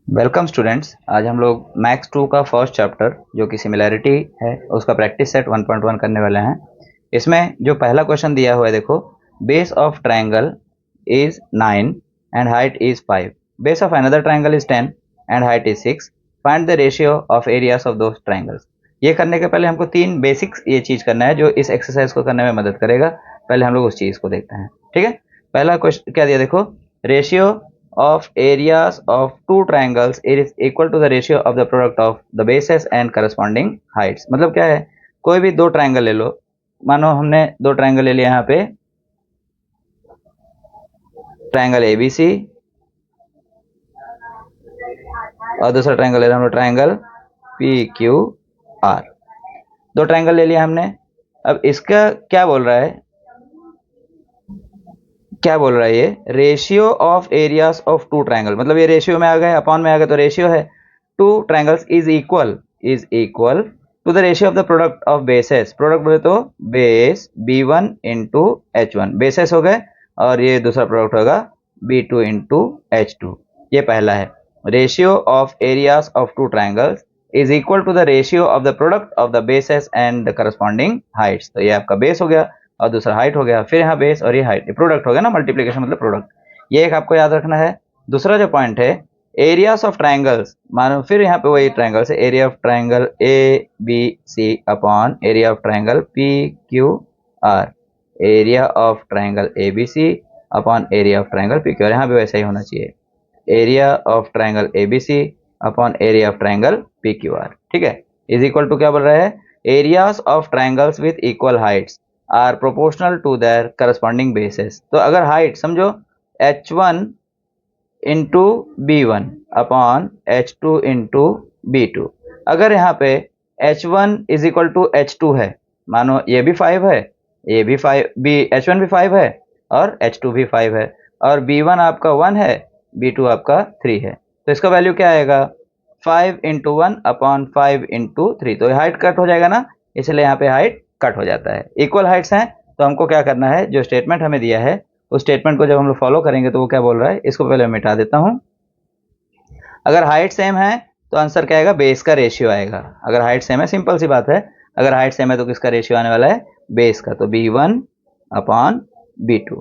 Welcome students. आज हम लोग मैथ्स 2 का फर्स्ट चैप्टर जो कि सिमिलैरिटी है उसका प्रैक्टिस सेट 1.1 करने वाले हैं। इसमें जो पहला क्वेश्चन दिया हुआ है, देखो, base of triangle is 9 and height is 5, base of another triangle is 10 and height is 6, find the ratio of areas of those triangles. ये करने के पहले हमको तीन बेसिक्स ये चीज करना है जो इस एक्सरसाइज को करने में मदद करेगा। पहले हम लोग उस चीज को देखते हैं, ठीक है। पहला क्वेश्चन क्या दिया, देखो, ratio of areas of two triangles is equal to the ratio of the product of the bases and corresponding heights। मतलब क्या है, कोई भी दो ट्रायंगल ले लो, मानो हमने दो ट्रायंगल ले लिया यहाँ पे, ट्रायंगल एबीसी और दूसरा ट्रायंगल ले रहे हम लोग ट्रायंगल पी क्यू आर। दो ट्रायंगल ले लिया हमने। अब इसका क्या बोल रहा है, क्या बोल रहा है ये, ratio of areas of two triangle. मतलब ये रेशियो में आ गए, अपॉन में आ गए, तो रेशियो है two triangles is equal to the ratio of the product of bases. Product बोले तो base b1 into h1, bases हो गए, और ये दूसरा प्रोडक्ट होगा b2 इंटू h2। ये पहला है, ratio of areas of two triangles is equal to the ratio of the product of the bases and the corresponding heights. तो ये आपका बेस हो गया और दूसरा हाइट हो गया, फिर यहाँ बेस और ये हाइट, प्रोडक्ट हो गया ना, मल्टीप्लीकेशन मतलब प्रोडक्ट। ये एक आपको याद रखना है। दूसरा जो पॉइंट है, एरियाज ऑफ ट्रायंगल्स, मानो फिर यहाँ पे वही ट्रायंगल्स है, area of triangle A B C upon area of triangle P Q R, area of triangle A B C upon area of triangle P Q R. यहाँ पे वैसा ही होना चाहिए, area of triangle A B C upon area of triangle P Q R, ठीक है। Is equal to क्या बोल रहा है, areas of triangles with equal heights are proportional to their corresponding basis. तो अगर हाइट समझो h1 into B one upon h2 into B two, अगर यहाँ पे h1 is equal to h2 है, मानो ये भी 5 है, ये भी 5, बी h1 भी 5 है और h2 भी 5 है, और b1 आपका 1 है, b2 आपका 3 है, तो इसका वैल्यू क्या आएगा, 5 इंटू वन अपॉन 5 इंटू 3। तो हाइट कट हो जाएगा ना, इसलिए यहाँ पे हाइट कट हो जाता है। इक्वल हाइट्स हैं, तो हमको क्या करना है, जो स्टेटमेंट हमें दिया है उस स्टेटमेंट को जब हम लोग फॉलो करेंगे तो वो क्या बोल रहा है, इसको पहले मिटा देता हूं। अगर हाइट सेम है तो आंसर क्या आएगा, बेस का रेशियो आएगा। अगर हाइट सेम है, सिंपल सी बात है, अगर हाइट सेम है तो किसका रेशियो आने वाला है, बेस का। तो b1 upon b2,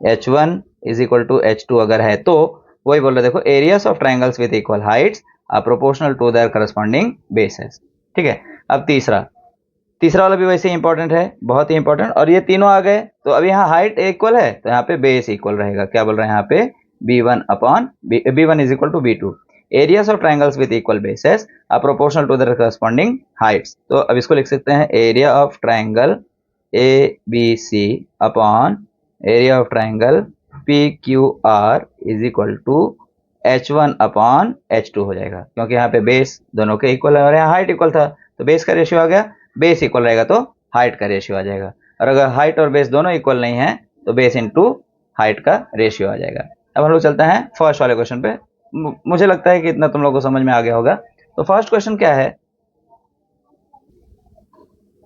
h1 is equal to h2 अगर है तो वही बोल रहे, देखो, areas of triangles with equal heights are proportional to their corresponding bases, ठीक है। अब तीसरा, तीसरा वाला भी वैसे ही इंपॉर्टेंट है, बहुत ही इंपॉर्टेंट, और ये तीनों आ गए तो अब यहाँ हाइट इक्वल है तो यहाँ पे बेस इक्वल रहेगा। क्या बोल रहे हैं यहाँ पे, b1 upon b1 is equal to b2, areas of triangles with equal bases are proportional to the corresponding heights. तो अब इसको लिख सकते हैं, area of triangle A B C upon area of triangle P Q R is equal to h1 upon h2 हो जाएगा, क्योंकि यहाँ पे बेस दोनों के इक्वल है और यहाँ हाइट इक्वल था, तो बेस का रेशियो आ गया, बेस इक्वल रहेगा तो हाइट का रेशियो आ जाएगा। और अगर हाइट और बेस दोनों इक्वल नहीं है तो बेस इंटू हाइट का रेशियो आ जाएगा। अब हम लोग चलते हैं फर्स्ट वाले क्वेश्चन पे। मुझे लगता है कि इतना तुम लोग को समझ में आ गया होगा। तो फर्स्ट क्वेश्चन क्या है,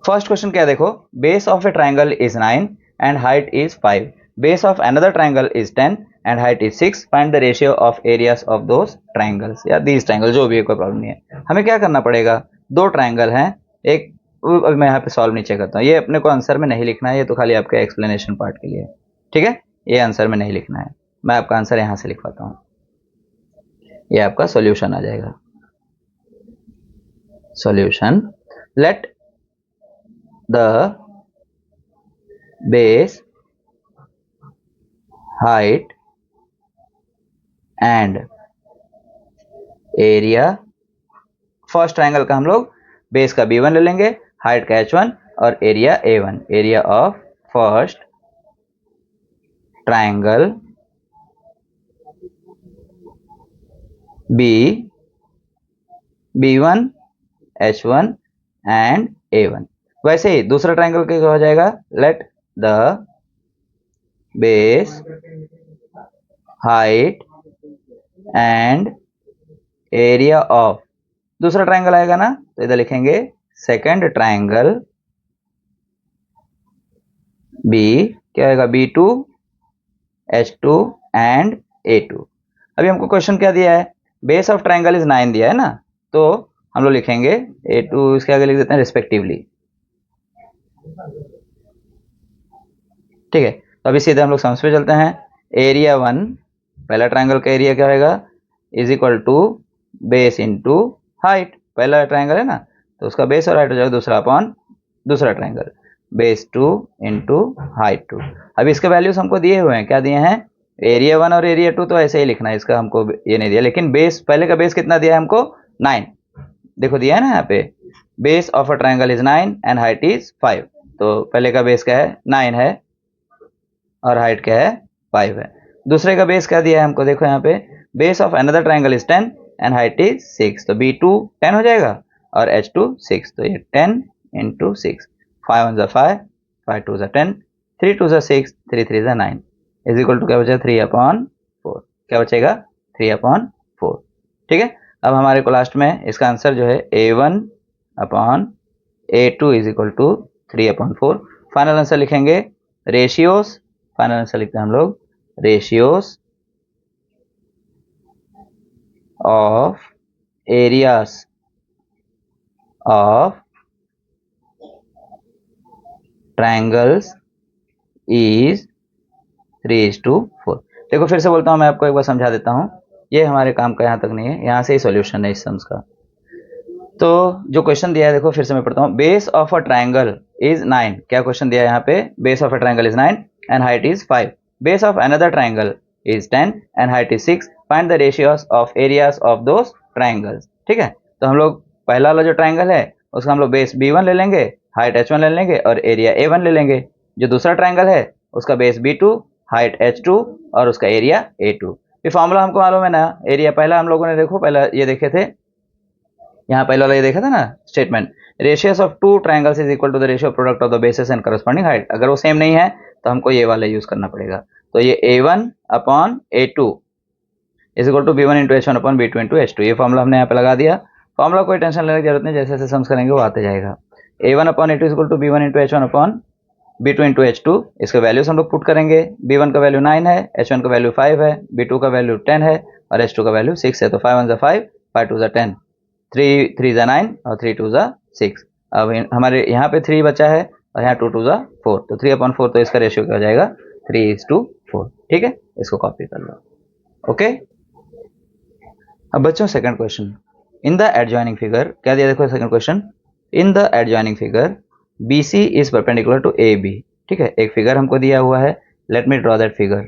फर्स्ट क्वेश्चन क्या है, देखो, base of A triangle is 9 and height is 5, base of another triangle is 10 and height is 6, find the ratio of areas of those triangles, या दीज ट्रायंगल, जो भी है, कोई प्रॉब्लम नहीं है। हमें क्या करना पड़ेगा, दो ट्रायंगल हैं, एक, अभी मैं यहाँ पे सॉल्व नीचे करता हूँ, ये अपने को आंसर में नहीं लिखना है, ये तो खाली आपके एक्सप्लेनेशन पार्ट के लिए, ठीक है। ये आंसर में नहीं लिखना है, मैं आपका आंसर यहाँ से लिखवाता हूँ, ये आपका सॉल्यूशन आ जाएगा। Solution, let the base height and area, first triangle का हम लोग बेस का b1 ले लेंगे, हाइट का h1 और area a1, area of first triangle b1 h1 and a1। वैसे ही दूसरा ट्रायंगल क्या हो जाएगा, let the base height and area of, दूसरा ट्रायंगल आएगा ना, तो इधर लिखेंगे सेकंड ट्रायंगल बी, क्या आएगा, b2 h2 एंड a2। अभी हमको क्वेश्चन क्या दिया है, बेस ऑफ ट्राइंगल इज 9 दिया है ना, तो हम लोग लिखेंगे A2 इसके आगे लिख देते हैं रिस्पेक्टिवली। ठीक है, तो अभी सीधे हम लोग सम्स पे चलते हैं। एरिया 1 पहला ट्राइंगल का एरिया क्या होगा, is equal to base into height. पहला ट्राइंगल है ना, तो उसका बेस और हाइट हो जाएगा दूसरा अपॉन दूसरा ट्राइंगल, बेस 2 इंटू हाइट 2। अब इसके वैल्यूज हमको दिए हुए हैं, क्या दिए हैं, एरिया 1 और एरिया 2 तो ऐसे ही लिखना है, इसका हमको ये नहीं दिया, लेकिन बेस पहले का बेस कितना दिया है हमको 9। देखो दिया है ना यहाँ पे, base of a triangle is 9 and height is 5। तो पहले का बेस क्या है 9 है और हाइट क्या है 5 है। दूसरे का बेस क्या दिया है हमको, देखो यहाँ पे base of another triangle is 10 and height is 6, तो B2 10 हो जाएगा और H2 6, तो ये 10 इंटू 6, 5 1 5, 5 2 10, 3 2 6, 3 3 9 इज इक्वल टू क्या बचेगा 3/4। क्या बचेगा 3/4। ठीक है, अब हमारे को लास्ट में इसका आंसर जो है A1/A2 is equal to 3/4। Final answer लिखेंगे रेशियोज, फाइनल आंसर लिखते हैं हम लोग ratios of areas of triangles is 3:4। देखो फिर से बोलता हूँ, मैं आपको एक बार समझा देता हूँ, ये हमारे काम का यहाँ तक नहीं है, यहाँ से ही सॉल्यूशन है इस सम्स का। तो जो क्वेश्चन दिया है देखो फिर से मैं पढ़ता हूँ, base of a triangle is 9। क्या क्वेश्चन दिया है यहाँ पे, base of a triangle is 9 and height is 5, base of another triangle is 10 and height is 6, find the ratios of areas of those triangles. ठीक है, तो हम लोग पहला वाला जो ट्राइंगल है उसका हम लोग बेस B1 ले लेंगे, हाइट H1 ले लेंगे और एरिया A1 ले लेंगे। जो दूसरा ट्राइंगल है उसका बेस B2, हाइट H2 और उसका एरिया A2। ये फॉर्मूला हमको मालूम है ना, एरिया पहला हम लोगों ने देखो पहला ये देखे थे, यहाँ पहले वाला ये देखा था ना statement, ratios of two triangles is equal to the ratio product of the bases and corresponding height. अगर वो सेम नहीं है तो हमको ये वाला यूज करना पड़ेगा, तो ये A1/A2 is equal to B1 into H1 upon B2 into H2। ये फॉर्मूला हमने यहाँ पे लगा दिया, फॉर्मूला कोई टेंशन लेने की जरूरत नहीं, जैसे जैसे सम्स करेंगे वो आते जाएगा। A1/A2 is equal to B1 into H1 upon B2 into H2। इसके वैल्यूज हम लोग पुट करेंगे, B1 का वैल्यू 9 है, H1 का वैल्यू 5 है, B2 का वैल्यू 10 है और H2 का वैल्यू 6 है, तो 5 1 5, 5 2 10, 3 3 9 और 3 2 6। अब हमारे यहाँ पे 3 बचा है और यहाँ 2 2 4, तो 3/4, तो इसका रेशियो क्या हो जाएगा 3:4। ठीक है, इसको कॉपी कर लो। ओके, अब बच्चों second question, in the adjoining figure क्या दिया, देखो second question, in the adjoining figure BC is perpendicular to AB। ठीक है, एक फिगर हमको दिया हुआ है, let me draw that figure.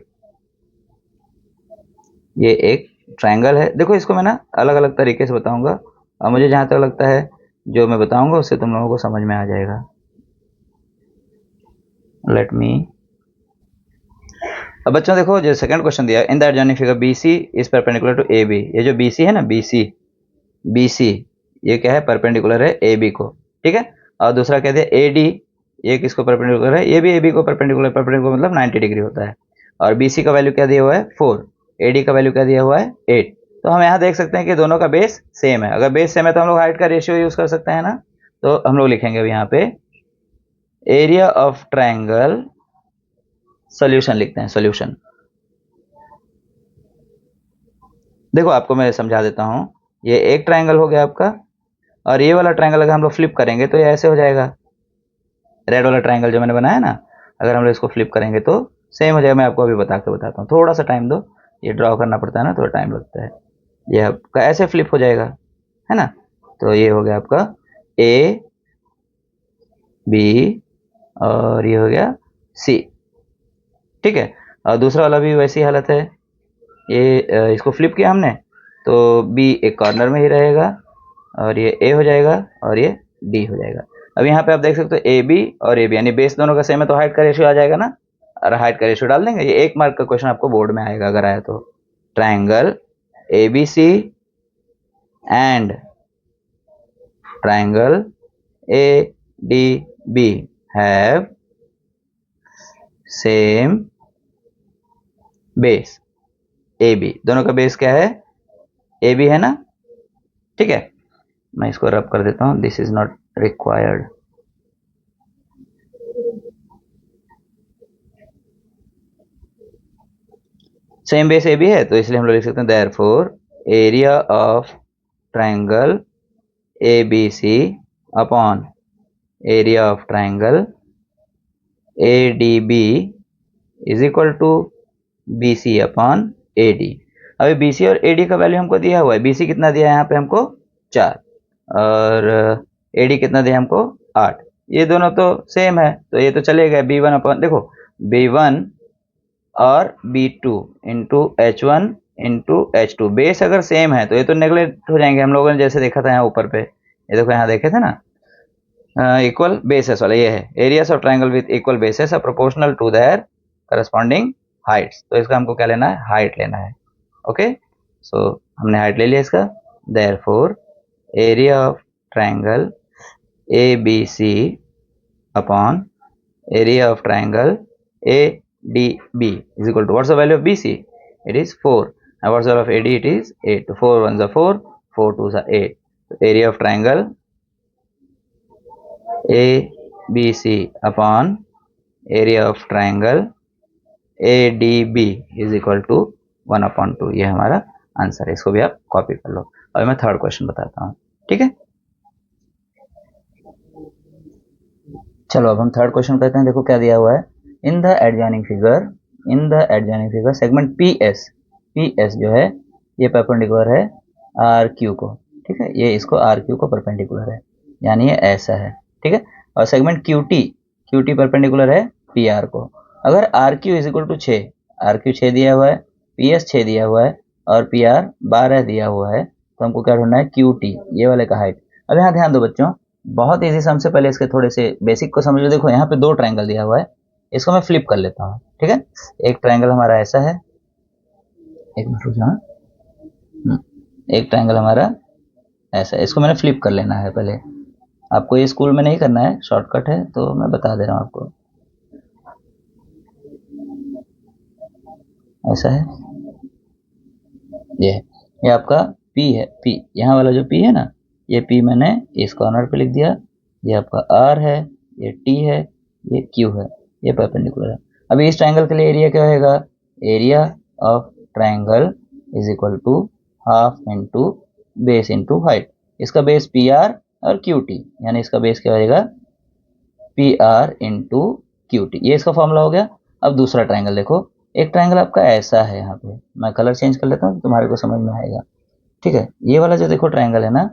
ये एक ट्राइंगल है, देखो इसको मैं ना अलग अलग तरीके से बताऊंगा और मुझे जहां तक लगता है जो मैं बताऊंगा उससे तुम लोगों को समझ में आ जाएगा। लेट मी, अब बच्चों देखो जो सेकंड क्वेश्चन दिया, in the adjoining figure BC is perpendicular to AB। ये जो BC है ना, BC ये क्या है, परपेंडिकुलर है AB को। ठीक है, और दूसरा क्या दिया AD, ये किसको परपेंडिकुलर है, ये भी AB को परपेंडिकुलर, परपेंडिकुलर मतलब 90 डिग्री होता है। और BC का वैल्यू क्या दिया हुआ है 4, AD का वैल्यू क्या दिया हुआ है 8। तो हम यहाँ देख सकते हैं कि दोनों का बेस सेम है, अगर बेस सेम है तो हम लोग हाइट का रेशियो यूज कर सकते हैं ना। तो हम लोग लिखेंगे अभी यहाँ पे एरिया ऑफ ट्राइंगल, सोल्यूशन लिखते हैं, सोल्यूशन। देखो आपको मैं समझा देता हूँ, ये एक ट्राइंगल हो गया आपका और ये वाला ट्राइंगल अगर हम लोग फ्लिप करेंगे तो ये ऐसे हो जाएगा, रेड वाला ट्राइंगल जो मैंने बनाया ना, अगर हम लोग इसको फ्लिप करेंगे तो सेम हो जाएगा। मैं आपको अभी बताता हूँ, थोड़ा सा टाइम दो, ये ड्रॉ करना पड़ता है ना, थोड़ा टाइम लगता है। ये आपका ऐसे फ्लिप हो जाएगा, है ना, तो ये हो गया आपका A B और ये हो गया C। ठीक है, और दूसरा वाला भी वैसी हालत है, ये इसको फ्लिप किया हमने तो B एक कॉर्नर में ही रहेगा और ये A हो जाएगा और ये D हो जाएगा। अब यहाँ पे आप देख सकते हो AB और AB यानी बेस दोनों का सेम है, तो हाइट का रेशियो आ जाएगा ना, और हाइट का रेशियो डाल देंगे। ये 1 मार्क का क्वेश्चन आपको बोर्ड में आएगा, अगर आया तो। Triangle ABC and triangle ADB have same base AB। दोनों का बेस क्या है AB है ना। ठीक है, मैं इसको रब कर देता हूं, this is not required. Same base AB है तो इसलिए हम लोग लिख सकते हैं therefore area of triangle ABC upon area of triangle ADB is equal to BC upon AD। अभी BC और AD का वैल्यू हमको दिया हुआ है। BC कितना दिया है यहाँ पे हमको 4 और AD कितना दिया हमको 8। ये दोनों तो सेम है तो ये तो चलेगा। B1 अपॉन देखो B1 और B2 into H1 into H2 base अगर सेम है तो ये तो नेग्लेक्ट हो जाएंगे। हम लोगों ने जैसे देखा था यहाँ ऊपर पे, ये देखो यहाँ देखे थे ना, इक्वल बेसेस वाला ये है। Areas of triangle with equal bases are proportional to their corresponding heights. तो इसका हमको क्या लेना है, हाइट लेना है। ओके सो हमने हाइट ले लिया इसका। Therefore area of triangle ABC upon area of triangle ADB is equal to, what's the value of BC? It is 4 and what's the value of AD? It is 8. 4 1s are 4, 4 2s are 8. So area of triangle ABC upon area of triangle ADB is equal to 1 upon 2। ये हमारा answer है। इसको भी आप copy कर लो। अभी मैं third question बताता हूँ, ठीक है। चलो अब हम थर्ड क्वेश्चन करते हैं। देखो क्या दिया हुआ है। इन the adjoining figure segment PS जो है ये परपेंडिकुलर है RQ को, ठीक है। ये इसको RQ को परपेंडिकुलर है, यानी ये ऐसा है, ठीक है। और सेगमेंट QT परपेंडिकुलर है PR को। अगर RQ is equal to 6, RQ 6 दिया हुआ है, PS 6 दिया हुआ है और PR 12 दिया हुआ है, तो हमको क्या ढूंढना है, QT ये वाले का हाइट। अब यहाँ ध्यान दो बच्चों, बहुत इजी सम से पहले इसके थोड़े से बेसिक को समझ लो। देखो यहाँ पे 2 ट्रायंगल दिया हुआ है, इसको मैं फ्लिप कर लेता हूँ, ठीक है। एक ट्रायंगल हमारा ऐसा है, एक मिनट रुकना, एक ट्रायंगल हमारा ऐसा है, इसको मैंने फ्लिप कर लेना है पहले। आपको ये स्कूल में नहीं करना है, शॉर्टकट है तो मैं बता दे रहा हूँ आपको। ऐसा है, ये आपका P है। P यहाँ वाला जो P है ना, ये P मैंने इस कॉर्नर पे लिख दिया। ये आपका R है, ये T है, ये Q है, ये परपेंडिकुलर है। अभी इस ट्रायंगल के लिए एरिया क्या होगा, area of triangle is equal to half into base into height. इसका बेस PR और QT, यानी इसका बेस क्या होगा, PR इंटू QT। ये इसका फॉर्मूला हो गया। अब दूसरा ट्रायंगल देखो, एक ट्रायंगल आपका ऐसा है, यहाँ पे मैं कलर चेंज कर लेता हूँ तुम्हारे को समझ में आएगा, ठीक है। ये वाला जो देखो ट्रायंगल है ना,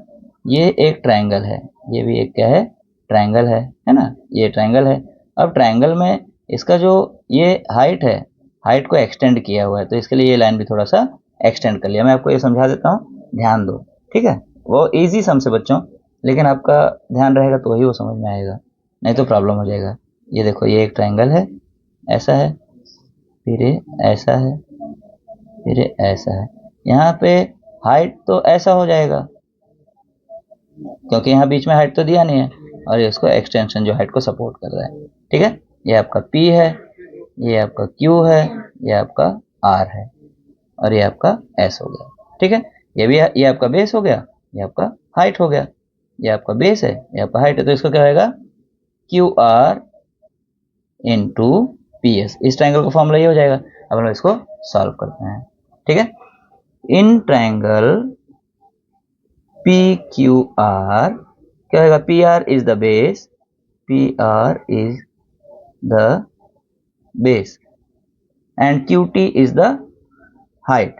ये एक ट्रायंगल है, ये भी एक क्या है, ट्रायंगल है ना, ये ट्रायंगल है। अब ट्रायंगल में इसका जो ये हाइट है, हाइट को एक्सटेंड किया हुआ है, तो इसके लिए ये लाइन भी थोड़ा सा एक्सटेंड कर लिया। मैं आपको ये समझा देता हूँ, ध्यान दो, ठीक है। वो ईजी सम से बच्चों, लेकिन आपका ध्यान रहेगा तो वही वो समझ में आएगा, नहीं तो प्रॉब्लम हो जाएगा। ये देखो, ये एक ट्रायंगल है, ऐसा है, फिर ये ऐसा है, फिर ये ऐसा है। यहाँ पे हाइट तो ऐसा हो जाएगा, क्योंकि यहाँ बीच में हाइट तो दिया नहीं है, और ये उसको एक्सटेंशन जो हाइट को सपोर्ट कर रहा है, ठीक है। ये आपका P है, ये आपका Q है, ये आपका R है, और ये आपका S हो गया, ठीक है। ये भी, ये आपका बेस हो गया, ये आपका हाइट हो गया। ये आपका बेस है, ये आपका हाइट है, तो इसको क्या होगा, QR इंटू PS। इस ट्रायंगल का फॉर्मूला ये हो जाएगा। अब हम इसको सॉल्व करते हैं, ठीक है। इन ट्रायंगल PQR क्या होगा, PR is the base, PR is the base and QT is the height,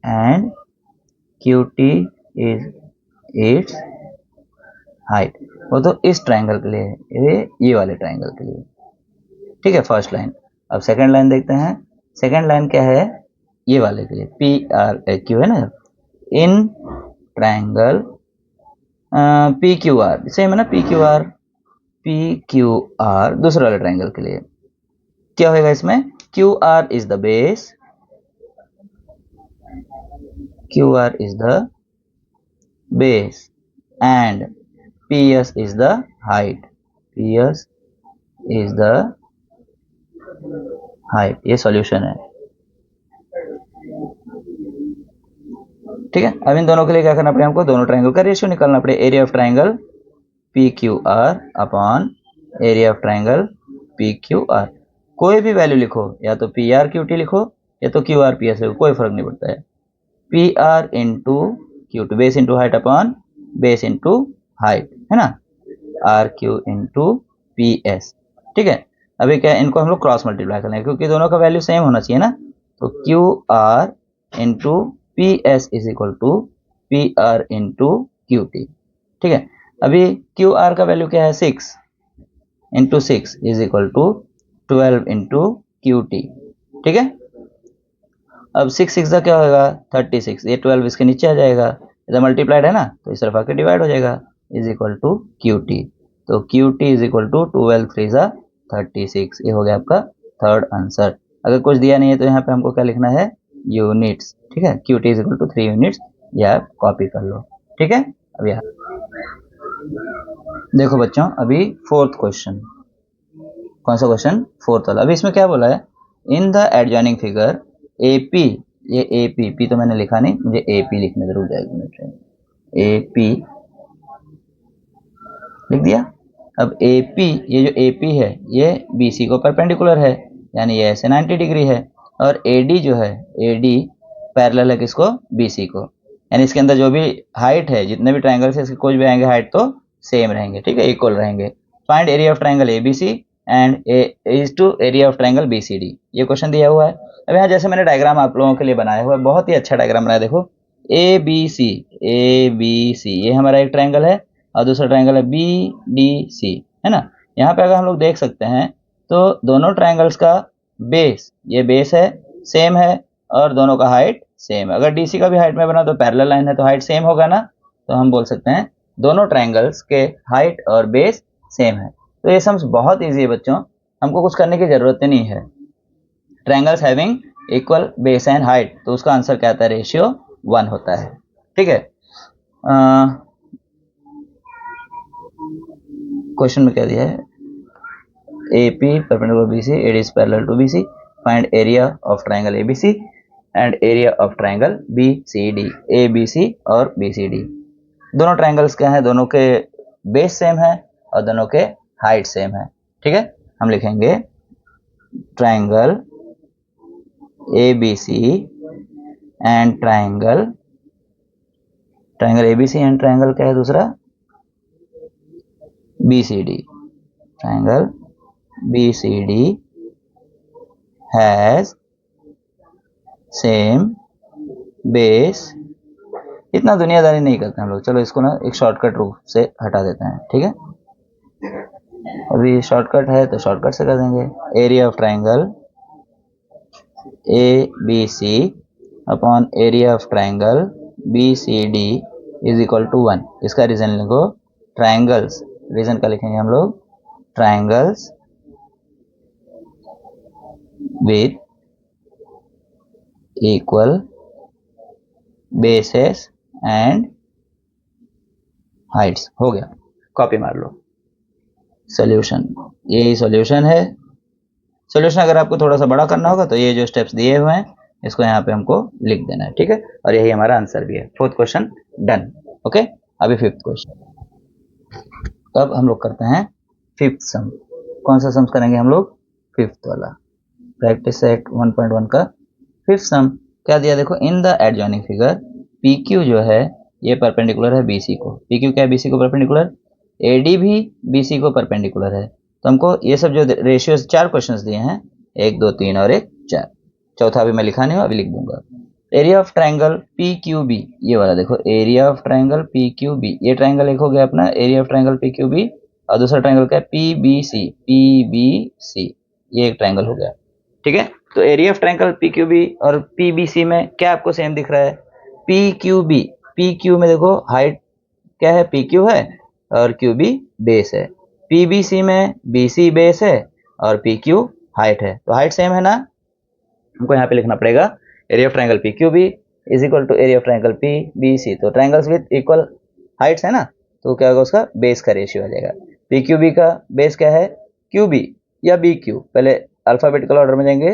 and QT is it's height. वो तो इस ट्रायंगल के लिए, ये वाले ट्रायंगल के लिए, ठीक है, फर्स्ट लाइन। अब सेकंड लाइन देखते हैं। सेकंड लाइन क्या है, ये वाले के लिए PRQ है ना। इन ट्रायंगल PQR सेम है ना, PQR दूसरे वाले ट्रायंगल के लिए क्या होगा, इसमें QR is the base, QR is the base and PS is the height, PS is the height. ये सॉल्यूशन है, ठीक है। अब इन दोनों के लिए क्या करना पड़ेगा हमको, दोनों ट्रायंगल का रेशियो निकालना पड़ेगा। Area of triangle PQR upon area of triangle PQR। कोई भी वैल्यू लिखो, या तो PR QT लिखो या तो QR PS लिखो, कोई फर्क नहीं पड़ता है, P R into Q two, base into height upon base into height, है ना, R Q into P S. ठीक है, अभी क्या है, इनको हम लोग क्रॉस मल्टीप्लाई कर लेंगे क्योंकि दोनों का वैल्यू सेम होना चाहिए ना। तो Q R into P S is equal to P R into Q T. ठीक है, अभी क्यू आर का वैल्यू क्या है, 6 into 6 is equal to 12 into Q T. ठीक है, अब 6 6 का क्या होगा 36, ये 12 इसके नीचे आ जाएगा, इधर मल्टीप्लाइड है ना तो इस तरफ आके डिवाइड हो जाएगा, is equal to Q T. तो Q T is equal to 12 3 36, ये हो गया आपका थर्ड आंसर। अगर कुछ दिया नहीं है तो यहाँ पे हमको क्या लिखना है, यूनिट्स। ठीक है, Q T is equal to 3 units, ये आप कॉपी कर लो। ठीक है, अब यहाँ देखो बच्चों, अभी फोर्थ क्वेश्चन, कौन सा क्वेश्चन, फोर्थ वाला। अभी इसमें क्या बोला है, इन द एडजॉइनिंग फिगर एपी, ये एपी, पी तो मैंने लिखा नहीं, मुझे एपी लिखने जरूर जाएगा, एपी लिख दिया। अब एपी, ये जो एपी है ये बीसी को परपेंडिकुलर है, यानी ये ऐसे 90 डिग्री है, और एडी जो है, एडी पैरेलल है किसको, बीसी को, यानी इसके अंदर जो भी हाइट है, जितने भी ट्रायंगल से इसके कुछ भी आएंगे हाइट तो सेम रहेंगे। ठीक है, इक्वल रहेंगे। Find area of triangle ABC and is to area of triangle BCD, ये क्वेश्चन दिया हुआ है। अब यहाँ जैसे मैंने डायग्राम आप लोगों के लिए बनाया हुआ है, बहुत ही अच्छा डायग्राम बनाया, देखो ए बी सी, ये हमारा एक ट्रायंगल है और दूसरा ट्रायंगल है बी डी सी, है ना। यहाँ पे अगर हम लोग देख सकते हैं तो दोनों ट्रायंगल्स का बेस, ये बेस है, सेम है, और दोनों का हाइट सेम है। अगर डीसी का भी हाइट में बना तो पैरेलल लाइन है तो हाइट सेम होगा ना, तो हम बोल सकते हैं दोनों ट्रायंगल्स के हाइट और बेस सेम है। तो ये सम्स बहुत ईजी है बच्चों, हमको कुछ करने की जरूरत ही नहीं है। Triangles having equal base and height, तो उसका आंसर क्या आता है, रेशियो 1 होता है। ठीक है, क्वेश्चन में क्या दिया है, AP perpendicular BC, AD is parallel to BC, find area of triangle ABC and area of triangle BCD, ABC और BCD दोनों ट्रायंगल्स क्या है, दोनों के बेस सेम है और दोनों के हाइट सेम है। ठीक है, हम लिखेंगे triangle ABC and triangle ABC and triangle क्या है दूसरा, BCD, triangle BCD has same base। इतना दुनियादारी नहीं करते हम लोग, चलो इसको ना एक शॉर्टकट रूप से हटा देते हैं। ठीक है, अभी शॉर्टकट है तो शॉर्टकट से कर देंगे, area of triangle ABC upon area of triangle BCD is equal to 1। इसका रीजन लिखो, ट्रायंगल्स, रीजन का लिखेंगे हम लोग, triangles with equal bases and heights। हो गया, कॉपी मार लो। सॉल्यूशन, यही सॉल्यूशन है। सॉल्यूशन अगर आपको थोड़ा सा बड़ा करना होगा तो ये जो स्टेप्स दिए हुए हैं इसको यहाँ पे हमको लिख देना है। ठीक है, और यही हमारा आंसर भी है। Fourth question done. ओके, अभी फिफ्थ क्वेश्चन। अब हम लोग करते हैं फिफ्थ सम। कौन सा सम्स करेंगे हम लोग, फिफ्थ वाला, प्रैक्टिस सेट 1.1 का फिफ्थ सम। क्या दिया देखो, इन the adjoining figure P Q जो है ये परपेंडिकुलर है बीसी को, पी क्यू क्या है बीसी को परपेंडिकुलर, एडी भी बीसी को परपेंडिकुलर है। तो हमको ये सब जो रेशियोज 4 क्वेश्चंस दिए हैं, 1 2 3 और 1 4, चौथा अभी मैं लिखा नहीं हूँ, अभी लिख दूंगा। Area of triangle P Q B, ये वाला देखो, area of triangle P Q B, ये ट्रायंगल एक हो गया अपना area of triangle P Q B, और दूसरा ट्रायंगल क्या है पी बी सी, ये एक ट्रायंगल हो गया। ठीक है, तो area of triangle P Q B और पी बी सी में क्या आपको सेम दिख रहा है, P Q B, P Q में देखो हाइट क्या है, पी क्यू है और क्यू बी बेस है, पी बी सी में बी सी बेस है और पी क्यू हाइट है, तो हाइट सेम है ना। हमको यहाँ पे लिखना पड़ेगा area of triangle P Q B is equal to area of triangle P B C, तो ट्रायंगल्स विद इक्वल हाइट्स है ना, तो क्या होगा उसका बेस का रेशियो आ जाएगा। पी क्यू बी का बेस क्या है, क्यू बी या बी क्यू, पहले अल्फाबेटिकल ऑर्डर में जाएंगे,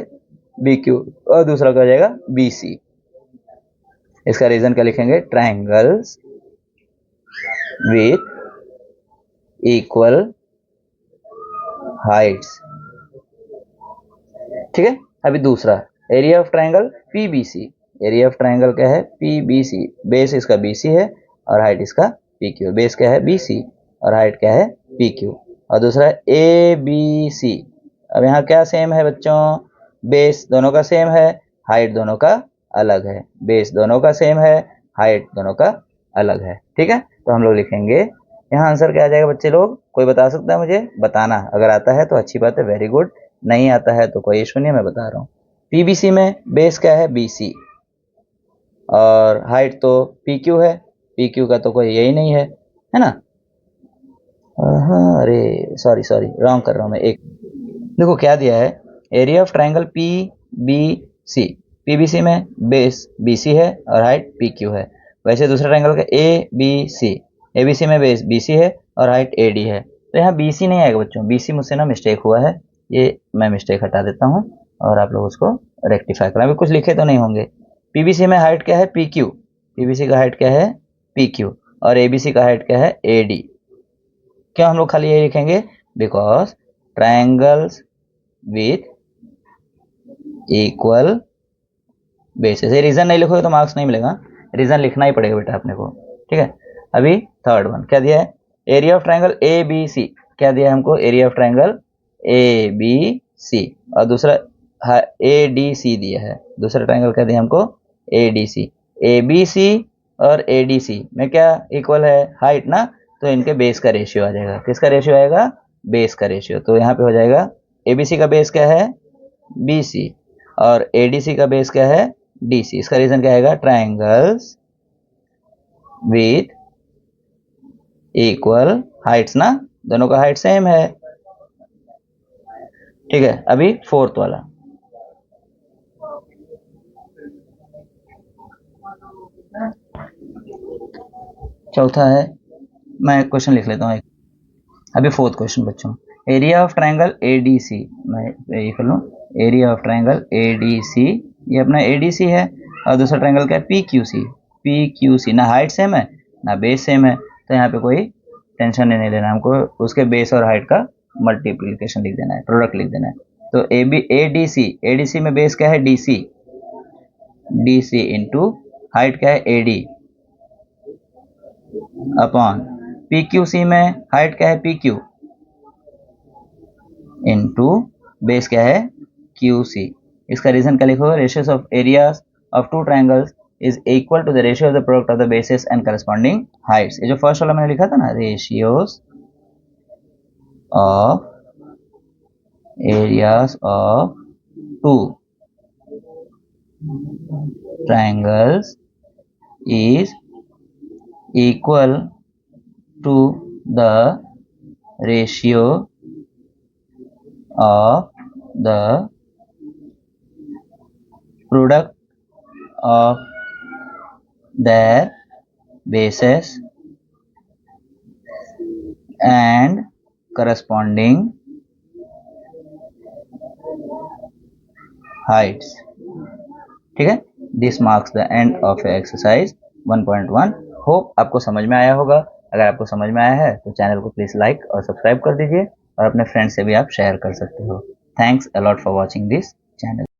बी क्यू और दूसरा क्या हो जाएगा बी सी। इसका रीजन क्या लिखेंगे, ट्रायंगल्स विथ इक्वल हाइट्स। ठीक है, अभी दूसरा area of triangle PBC, area of triangle क्या है, PBC, बेस इसका BC है और हाइट इसका PQ। बेस क्या है BC और हाइट क्या है PQ। और दूसरा ABC। अब यहाँ क्या सेम है बच्चों, बेस दोनों का सेम है, हाइट दोनों का अलग है। बेस दोनों का सेम है, हाइट दोनों का अलग है। ठीक है, तो हम लोग लिखेंगे यहाँ आंसर क्या आ जाएगा बच्चे लोग, कोई बता सकता है मुझे, बताना, अगर आता है तो अच्छी बात है, वेरी गुड, नहीं आता है तो कोई इशू नहीं, मैं बता रहा हूँ। PBC में बेस क्या है BC और हाइट तो PQ है, PQ का तो कोई यही नहीं है ना। अरे सॉरी रॉन्ग कर रहा हूँ मैं। एक देखो क्या दिया है, area of triangle PBC, PBC में बेस BC है और हाइट PQ है। वैसे दूसरे ट्राइंगल का ABC, ABC में बेस BC है और हाइट AD है। तो यहाँ BC नहीं आएगा बच्चों, BC मुझसे ना मिस्टेक हुआ है, ये मैं मिस्टेक हटा देता हूँ और आप लोग उसको रेक्टिफाई करें। अभी कुछ लिखे तो नहीं होंगे। PBC में हाइट क्या है PQ, PBC का हाइट क्या है PQ और ABC का हाइट क्या है AD। क्यों हम लोग खाली यही लिखेंगे, because triangles with equal basis. ये रीजन नहीं लिखोगे तो मार्क्स नहीं मिलेगा, रीजन लिखना ही पड़ेगा बेटा अपने को। ठीक है, अभी थर्ड वन क्या दिया है, एरिया ऑफ ट्राइंगल ABC, क्या दिया है हमको, एरिया ऑफ ट्राइंगल ABC और दूसरा ADC दिया है। दूसरा ट्राइंगल क्या दिया हमको ADC। ABC और ADC में क्या इक्वल है, हाइट ना, तो इनके बेस का रेशियो आ जाएगा। किसका रेशियो आएगा, बेस का रेशियो। तो यहाँ पे हो जाएगा ABC का बेस क्या है BC और ADC का बेस क्या है DC। इसका रीजन क्या आएगा, ट्राइंगल्स विथ इक्वल हाइट्स ना, दोनों का हाइट सेम है। ठीक है, अभी फोर्थ वाला, चौथा है, मैं क्वेश्चन लिख लेता हूँ एक। अभी फोर्थ क्वेश्चन बच्चों, एरिया ऑफ ट्राइंगल ADC, मैं ये कर लूँ, एरिया ऑफ ट्राइंगल ADC, ये अपना ADC है और दूसरा ट्राइंगल क्या है PQC। ना हाइट सेम है ना बेस सेम है, तो यहाँ पे कोई टेंशन नहीं लेना, हमको उसके बेस और हाइट का मल्टीप्लीकेशन लिख देना है, प्रोडक्ट लिख देना है। तो ADC में बेस क्या है DC इंटू हाइट क्या है AD अपॉन PQC में हाइट क्या है PQ इंटू बेस क्या है QC। इसका रीजन क्या लिखोगे, ratios of areas of two triangles is equal to the ratio of the product of the bases and corresponding heights. ये जो फर्स्ट वाला मैंने लिखा था ना, ratios of areas of two triangles is equal to the ratio of the product of their bases and corresponding heights। ठीक है, this marks the end of exercise 1.1। Hope आपको समझ में आया होगा। अगर आपको समझ में आया है तो चैनल को प्लीज लाइक और सब्सक्राइब कर दीजिए और अपने फ्रेंड से भी आप शेयर कर सकते हो। Thanks a lot for watching this channel.